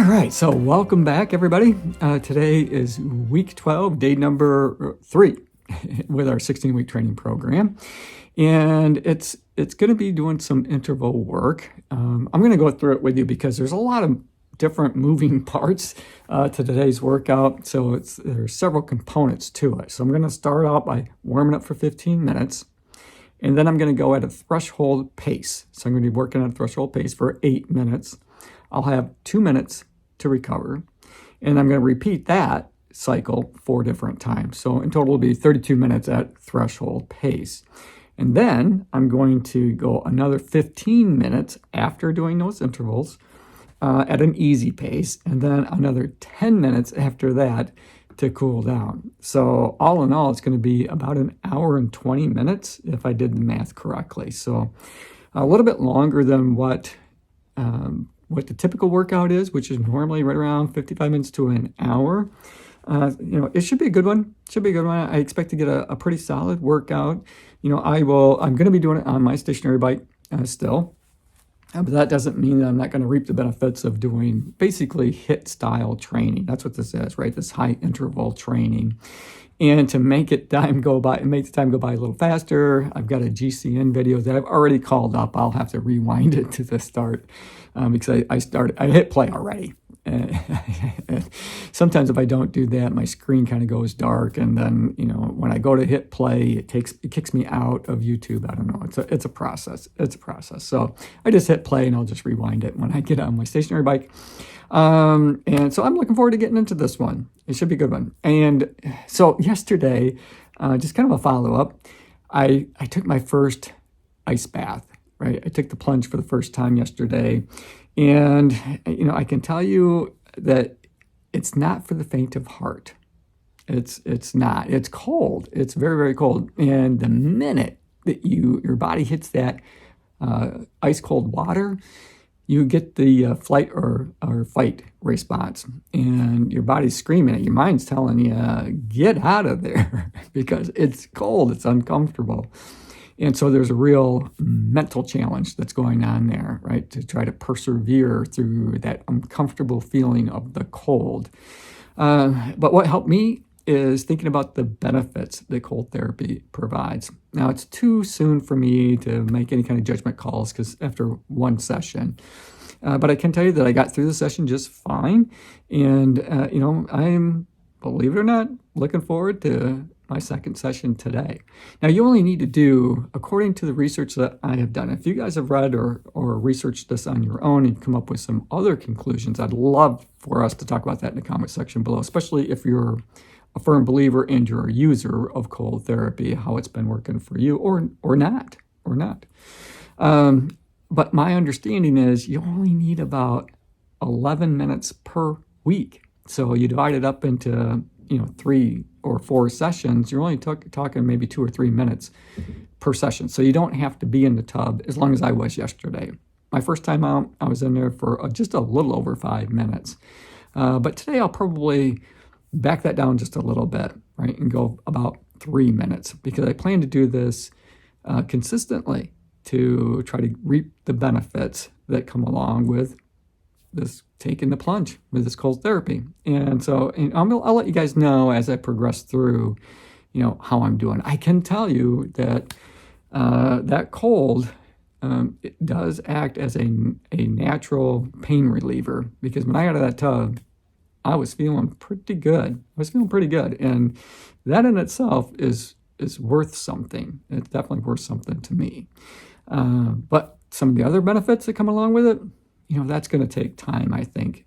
right, so welcome back, everybody. Today is week 12, day number 3 with our 16-week training program. And it's going to be doing some interval work. I'm going to go through it with you because there's a lot of different moving parts to today's workout. So there's several components to it. So I'm going to start out by warming up for 15 minutes. And then I'm going to go at a threshold pace. So I'm going to be working at a threshold pace for 8 minutes. I'll have 2 minutes to recover. And I'm going to repeat that cycle 4 different times. So in total, it'll be 32 minutes at threshold pace. And then I'm going to go another 15 minutes after doing those intervals at an easy pace. And then another 10 minutes after that to cool down. So all in all, it's going to be about an hour and 20 minutes if I did the math correctly. So a little bit longer than what the typical workout is, which is normally right around 55 minutes to an hour. It should be a good one. I expect to get a pretty solid workout. I'm going to be doing it on my stationary bike still. But that doesn't mean that I'm not going to reap the benefits of doing basically HIIT style training. That's what this is, right? This high interval training. And to make the time go by a little faster, I've got a GCN video that I've already called up. I'll have to rewind it to the start because I hit play already. Sometimes if I don't do that, my screen kind of goes dark, and then when I go to hit play, it kicks me out of YouTube. I don't know. It's a process. So I just hit play, and I'll just rewind it when I get on my stationary bike. And so I'm looking forward to getting into this one. It should be a good one. And so yesterday, just kind of a follow-up, I took my first ice bath, right? I took the plunge for the first time yesterday. And, I can tell you that it's not for the faint of heart. It's not. It's cold. It's very, very cold. And the minute that your body hits that ice cold water, you get the flight or fight response, and your body's screaming at you. Your mind's telling you, get out of there because it's cold, it's uncomfortable. And so there's a real mental challenge that's going on there, right, to try to persevere through that uncomfortable feeling of the cold. But what helped me is thinking about the benefits that cold therapy provides. Now, it's too soon for me to make any kind of judgment calls because after one session. But I can tell you that I got through the session just fine. And, I'm, believe it or not, looking forward to my second session today. Now, you only need to do, according to the research that I have done, if you guys have read or researched this on your own and come up with some other conclusions, I'd love for us to talk about that in the comment section below, especially if you're a firm believer and you're a user of cold therapy, how it's been working for you or not. But my understanding is you only need about 11 minutes per week. So you divide it up into 3 or 4 sessions, you're only talking maybe 2 or 3 minutes per session. So you don't have to be in the tub as long as I was yesterday. My first time out, I was in there for just a little over 5 minutes. But today I'll probably back that down just a little bit, right, and go about 3 minutes because I plan to do this consistently to try to reap the benefits that come along with this taking the plunge with this cold therapy. And so I'll let you guys know as I progress through, how I'm doing. I can tell you that that cold it does act as a natural pain reliever because when I got out of that tub, I was feeling pretty good. And that in itself is worth something. It's definitely worth something to me. But some of the other benefits that come along with it, that's going to take time, I think,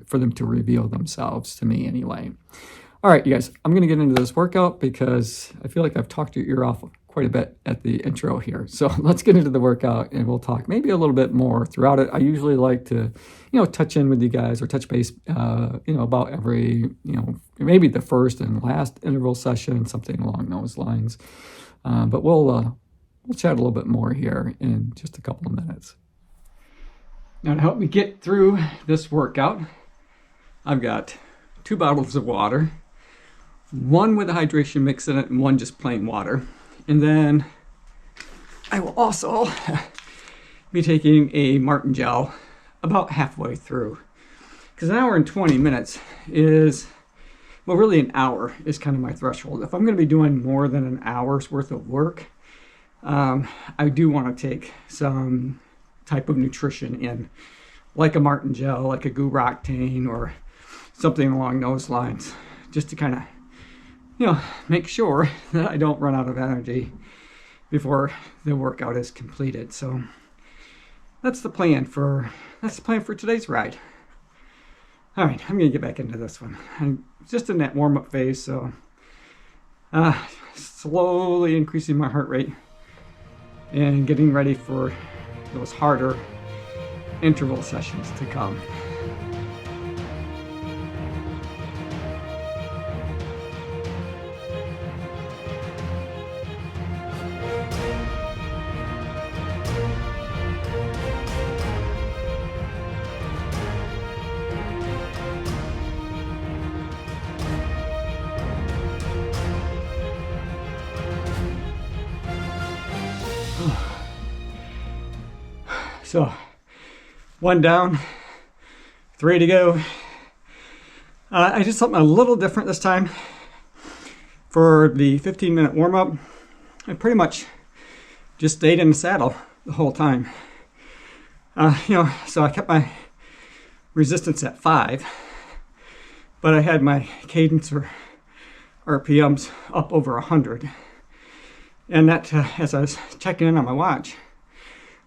for them to reveal themselves to me anyway. All right, you guys, I'm going to get into this workout because I feel like I've talked your ear off quite a bit at the intro here. So let's get into the workout and we'll talk maybe a little bit more throughout it. I usually like to, touch in with you guys or touch base, about every, maybe the first and last interval session, something along those lines. But we'll chat a little bit more here in just a couple of minutes. Now to help me get through this workout, I've got 2 bottles of water, one with a hydration mix in it and one just plain water. And then I will also be taking a Martin gel about halfway through because an hour and 20 minutes is, well, really an hour is kind of my threshold. If I'm going to be doing more than an hour's worth of work, I do want to take some type of nutrition in, like a Martin gel, like a Guru Octane, or something along those lines, just to kind of, you know, make sure that I don't run out of energy before the workout is completed. So that's the plan for today's ride. All right, I'm gonna get back into this one. I'm just in that warm-up phase, so slowly increasing my heart rate and getting ready for those harder interval sessions to come. So, 1 down, 3 to go. I did something a little different this time. For the 15-minute warm-up, I pretty much just stayed in the saddle the whole time. So I kept my resistance at 5, but I had my cadence or RPMs up over 100. And that, as I was checking in on my watch,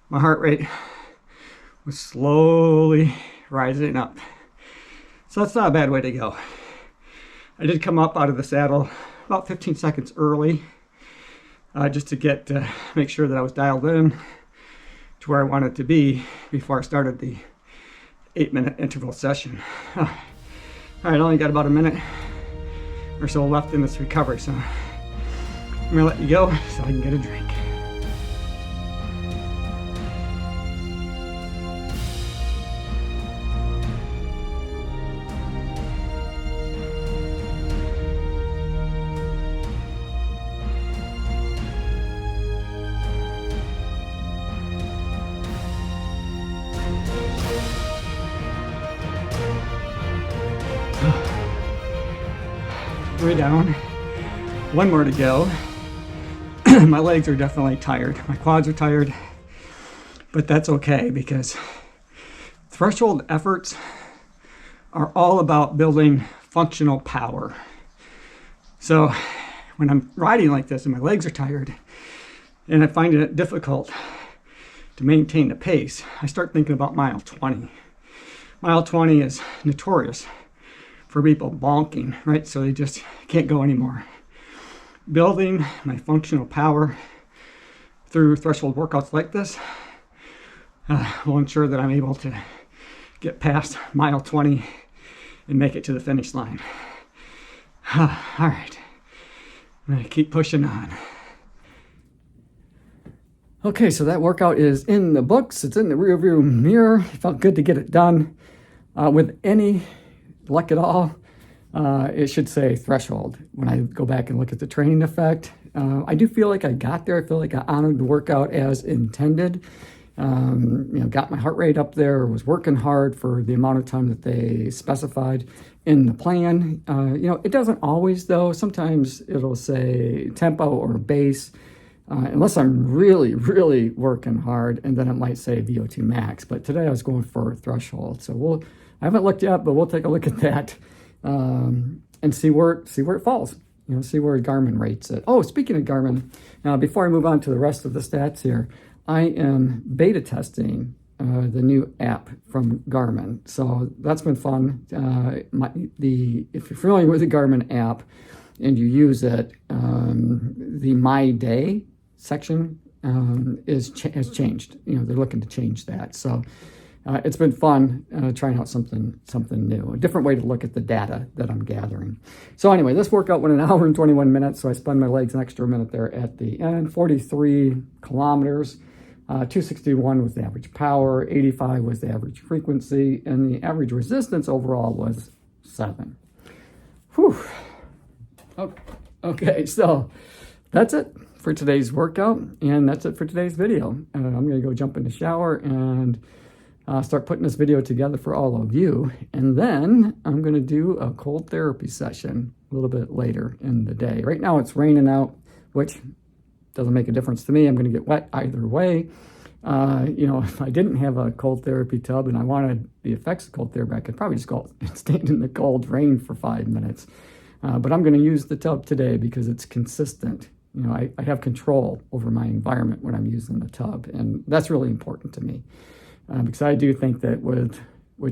my heart rate was slowly rising up. So that's not a bad way to go. I did come up out of the saddle about 15 seconds early, just to make sure that I was dialed in to where I wanted to be before I started the 8-minute interval session. All right, I only got about a minute or so left in this recovery, so I'm gonna let you go so I can get a drink. Way down, 1 more to go. My legs are definitely tired. My quads are tired, but that's okay because threshold efforts are all about building functional power. So when I'm riding like this and my legs are tired and I find it difficult to maintain the pace, I start thinking about mile 20. Mile 20 is notorious for people bonking, right? So they just can't go anymore. Building my functional power through threshold workouts like this will ensure that I'm able to get past mile 20 and make it to the finish line. All right, I'm gonna keep pushing on. Okay, so that workout is in the books. It's in the rearview mirror. It felt good to get it done. With any luck at all, it should say threshold when I go back and look at the training effect. I do feel like I got there. I feel like I honored the workout as intended. Got my heart rate up there, was working hard for the amount of time that they specified in the plan. It doesn't always though. Sometimes it'll say tempo or base, unless I'm really, really working hard, and then it might say VO2 max. But today I was going for threshold. So I haven't looked yet, but we'll take a look at that and see where it falls. See where Garmin rates it. Oh, speaking of Garmin, now before I move on to the rest of the stats here, I am beta testing the new app from Garmin. So that's been fun. If you're familiar with the Garmin app and you use it, the My Day section has changed. They're looking to change that. So it's been fun trying out something new, a different way to look at the data that I'm gathering. So anyway, this workout went 1 hour and 21 minutes, so I spun my legs an extra minute there at the end. 43 kilometers, 261 was the average power, 85 was the average frequency, and the average resistance overall was 7. Whew. Okay, so that's it for today's workout, and that's it for today's video. I'm gonna go jump in the shower and start putting this video together for all of you. And then I'm going to do a cold therapy session a little bit later in the day. Right now it's raining out, which doesn't make a difference to me. I'm going to get wet either way. You know, if I didn't have a cold therapy tub and I wanted the effects of cold therapy, I could probably just go stand in the cold rain for 5 minutes. But I'm going to use the tub today because it's consistent. You know, I have control over my environment when I'm using the tub, and that's really important to me. Because I do think that with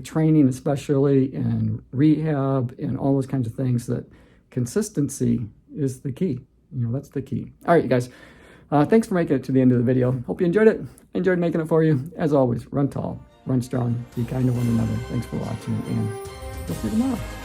training, especially, and rehab and all those kinds of things, that consistency is the key. You know, that's the key. All right, you guys. Thanks for making it to the end of the video. Hope you enjoyed it. Enjoyed making it for you. As always, run tall, run strong, be kind to one another. Thanks for watching, and we'll see you tomorrow.